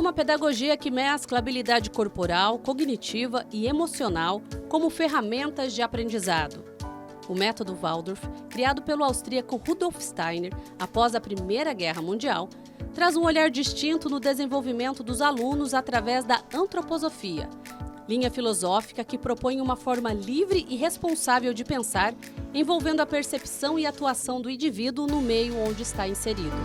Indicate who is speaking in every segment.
Speaker 1: uma pedagogia que mescla habilidade corporal, cognitiva e emocional como ferramentas de aprendizado. O método Waldorf, criado pelo austríaco Rudolf Steiner após a Primeira Guerra Mundial, traz um olhar distinto no desenvolvimento dos alunos através da antroposofia, linha filosófica que propõe uma forma livre e responsável de pensar, envolvendo a percepção e atuação do indivíduo no meio onde está inserido.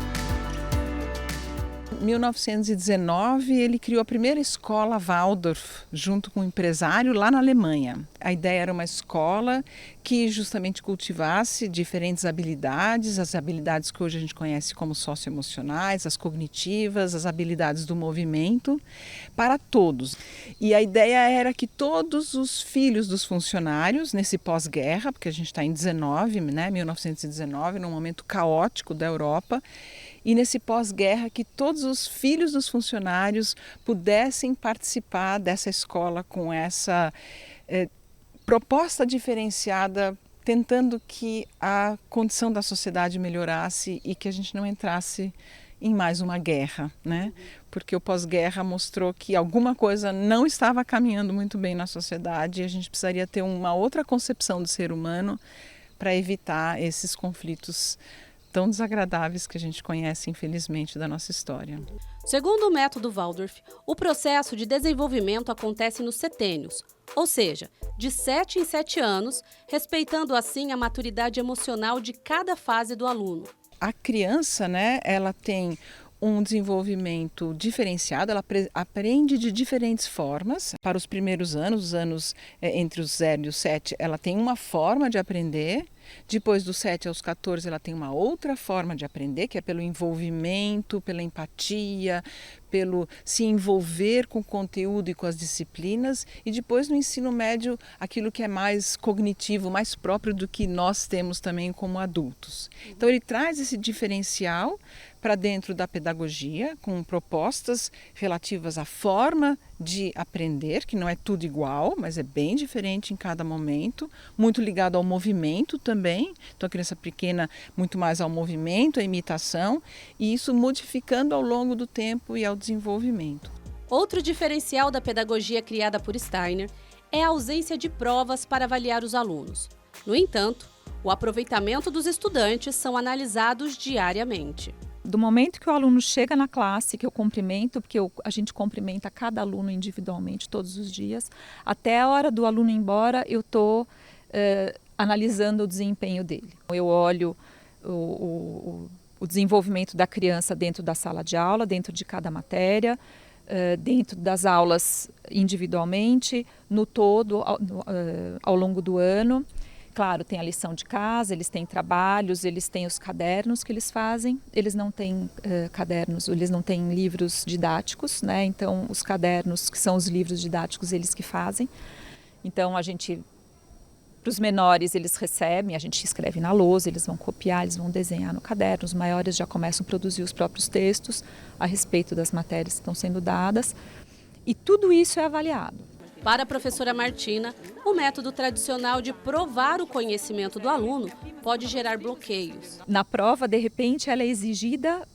Speaker 2: Em 1919, ele criou a primeira escola Waldorf, junto com um empresário lá na Alemanha. A ideia era uma escola que justamente cultivasse diferentes habilidades, as habilidades que hoje a gente conhece como socioemocionais, as cognitivas, as habilidades do movimento, para todos. E a ideia era que todos os filhos dos funcionários, nesse pós-guerra, porque a gente está em 1919, num momento caótico da Europa, e nesse pós-guerra que todos os filhos dos funcionários pudessem participar dessa escola com essa proposta diferenciada, tentando que a condição da sociedade melhorasse e que a gente não entrasse em mais uma guerra, né? Porque o pós-guerra mostrou que alguma coisa não estava caminhando muito bem na sociedade e a gente precisaria ter uma outra concepção do ser humano para evitar esses conflitos tão desagradáveis que a gente conhece, infelizmente, da nossa história.
Speaker 1: Segundo o método Waldorf, o processo de desenvolvimento acontece nos setênios, ou seja, de 7 em 7 anos, respeitando assim a maturidade emocional de cada fase do aluno.
Speaker 2: A criança, né, ela tem um desenvolvimento diferenciado, ela aprende de diferentes formas. Para os primeiros anos, os anos entre os 0 e os 7, ela tem uma forma de aprender. Depois dos 7 aos 14, ela tem uma outra forma de aprender, que é pelo envolvimento, pela empatia, pelo se envolver com o conteúdo e com as disciplinas. E depois no ensino médio, aquilo que é mais cognitivo, mais próprio do que nós temos também como adultos. Então ele traz esse diferencial para dentro da pedagogia, com propostas relativas à forma de aprender, que não é tudo igual, mas é bem diferente em cada momento, muito ligado ao movimento também. Então a criança pequena muito mais ao movimento, à imitação, e isso modificando ao longo do tempo e ao desenvolvimento.
Speaker 1: Outro diferencial da pedagogia criada por Steiner é a ausência de provas para avaliar os alunos. No entanto, o aproveitamento dos estudantes são analisados diariamente.
Speaker 3: Do momento que o aluno chega na classe, que eu cumprimento, porque a gente cumprimenta cada aluno individualmente todos os dias, até a hora do aluno ir embora, eu estou analisando o desempenho dele. Eu olho o desenvolvimento da criança dentro da sala de aula, dentro de cada matéria, dentro das aulas individualmente, no todo, ao longo do ano. Claro, tem a lição de casa, eles têm trabalhos, eles têm os cadernos que eles fazem. Eles não têm cadernos, eles não têm livros didáticos, né? Então, os cadernos, que são os livros didáticos, eles que fazem. Então, para os menores, eles recebem, a gente escreve na lousa, eles vão copiar, eles vão desenhar no caderno. Os maiores já começam a produzir os próprios textos a respeito das matérias que estão sendo dadas. E tudo isso é avaliado.
Speaker 1: Para a professora Martina, o método tradicional de provar o conhecimento do aluno pode gerar bloqueios.
Speaker 3: Na prova, de repente, ela é exigida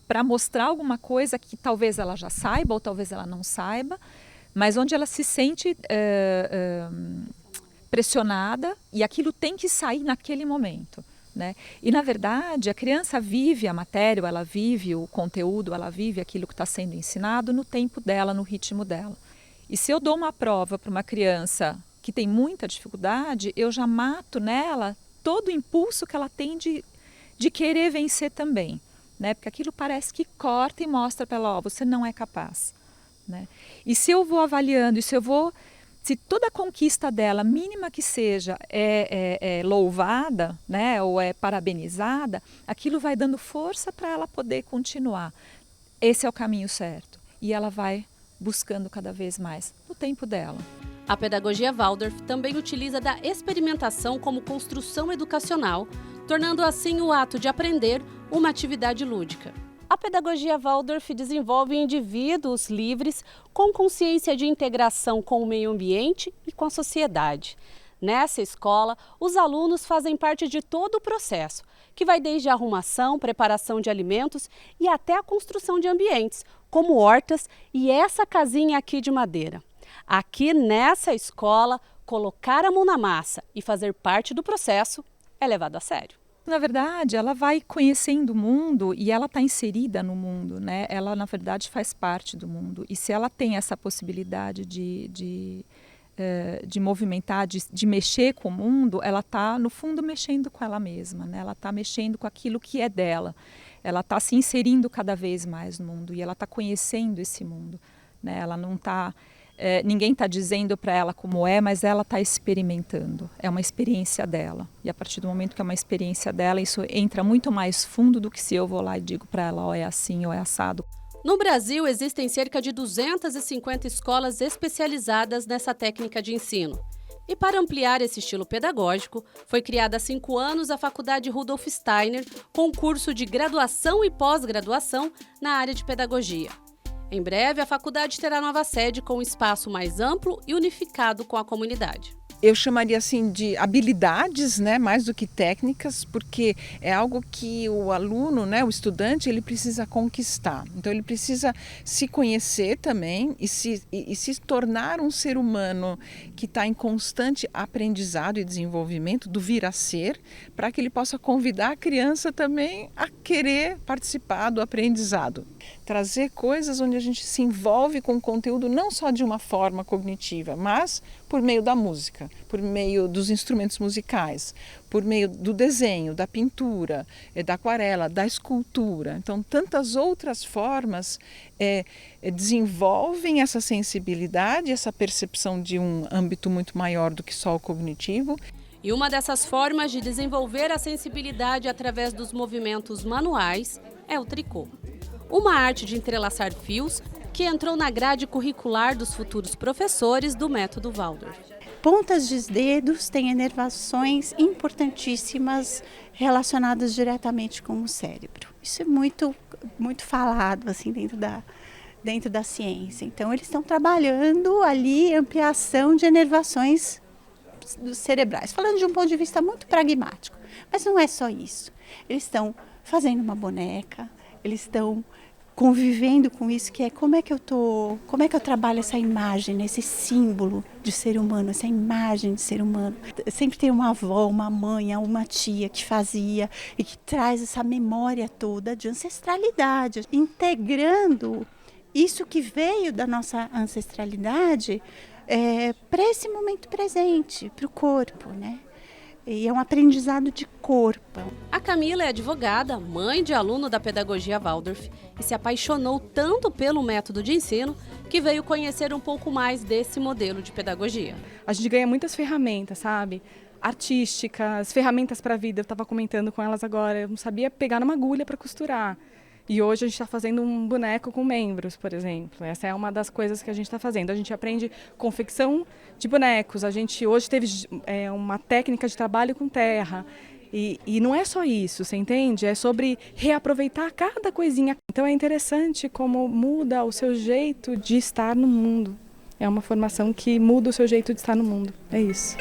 Speaker 3: para mostrar alguma coisa que talvez ela já saiba ou talvez ela não saiba, mas onde ela se sente pressionada e aquilo tem que sair naquele momento, né? E, na verdade, a criança vive a matéria, ela vive o conteúdo, ela vive aquilo que está sendo ensinado no tempo dela, no ritmo dela. E se eu dou uma prova para uma criança que tem muita dificuldade, eu já mato nela todo o impulso que ela tem de querer vencer também, né? Porque aquilo parece que corta e mostra para ela, você não é capaz, né? E se eu vou avaliando, se toda a conquista dela, mínima que seja, é louvada, né? Ou é parabenizada, aquilo vai dando força para ela poder continuar. Esse é o caminho certo. E ela vai buscando cada vez mais no tempo dela.
Speaker 1: A pedagogia Waldorf também utiliza da experimentação como construção educacional, tornando assim o ato de aprender uma atividade lúdica. A pedagogia Waldorf desenvolve indivíduos livres com consciência de integração com o meio ambiente e com a sociedade. Nessa escola, os alunos fazem parte de todo o processo, que vai desde a arrumação, preparação de alimentos e até a construção de ambientes, como hortas e essa casinha aqui de madeira. Aqui nessa escola, colocar a mão na massa e fazer parte do processo é levado a sério.
Speaker 3: Na verdade, ela vai conhecendo o mundo e ela está inserida no mundo, né? Ela, na verdade, faz parte do mundo. E se ela tem essa possibilidade de movimentar, de mexer com o mundo, ela está, no fundo, mexendo com ela mesma, né? Ela está mexendo com aquilo que é dela. Ela está se inserindo cada vez mais no mundo e ela está conhecendo esse mundo, né? Ela não está... ninguém está dizendo para ela como é, mas ela está experimentando. É uma experiência dela. E a partir do momento que é uma experiência dela, isso entra muito mais fundo do que se eu vou lá e digo para ela, ó, é assim ou é assado.
Speaker 1: No Brasil, existem cerca de 250 escolas especializadas nessa técnica de ensino. E para ampliar esse estilo pedagógico, foi criada há 5 anos a Faculdade Rudolf Steiner, com um curso de graduação e pós-graduação na área de pedagogia. Em breve, a faculdade terá nova sede com um espaço mais amplo e unificado com a comunidade.
Speaker 2: Eu chamaria assim de habilidades, né, mais do que técnicas, porque é algo que o aluno, né, o estudante, ele precisa conquistar. Então ele precisa se conhecer também e se tornar um ser humano que está em constante aprendizado e desenvolvimento do vir a ser, para que ele possa convidar a criança também a querer participar do aprendizado. Trazer coisas onde a gente se envolve com o conteúdo não só de uma forma cognitiva, mas por meio da música, por meio dos instrumentos musicais, por meio do desenho, da pintura, da aquarela, da escultura. Então, tantas outras formas desenvolvem essa sensibilidade, essa percepção de um âmbito muito maior do que só o cognitivo.
Speaker 1: E uma dessas formas de desenvolver a sensibilidade através dos movimentos manuais é o tricô. Uma arte de entrelaçar fios que entrou na grade curricular dos futuros professores do método Waldorf.
Speaker 4: Pontas de dedos têm inervações importantíssimas relacionadas diretamente com o cérebro. Isso é muito falado assim, dentro da ciência. Então, eles estão trabalhando ali ampliação de inervações cerebrais, falando de um ponto de vista muito pragmático. Mas não é só isso. Eles estão fazendo uma boneca, eles estão convivendo com isso, que é como é que eu trabalho essa imagem, esse símbolo de ser humano, essa imagem de ser humano. Sempre tem uma avó, uma mãe, uma tia que fazia e que traz essa memória toda de ancestralidade, integrando isso que veio da nossa ancestralidade para esse momento presente, para o corpo, né? E é um aprendizado de corpo.
Speaker 1: A Camila é advogada, mãe de aluno da pedagogia Waldorf e se apaixonou tanto pelo método de ensino que veio conhecer um pouco mais desse modelo de pedagogia.
Speaker 5: A gente ganha muitas ferramentas, sabe? Artísticas, ferramentas para a vida. Eu estava comentando com elas agora, eu não sabia pegar numa agulha para costurar. E hoje a gente está fazendo um boneco com membros, por exemplo. Essa é uma das coisas que a gente está fazendo. A gente aprende confecção de bonecos. A gente hoje teve uma técnica de trabalho com terra. E não é só isso, você entende? É sobre reaproveitar cada coisinha. Então é interessante como muda o seu jeito de estar no mundo. É uma formação que muda o seu jeito de estar no mundo. É isso.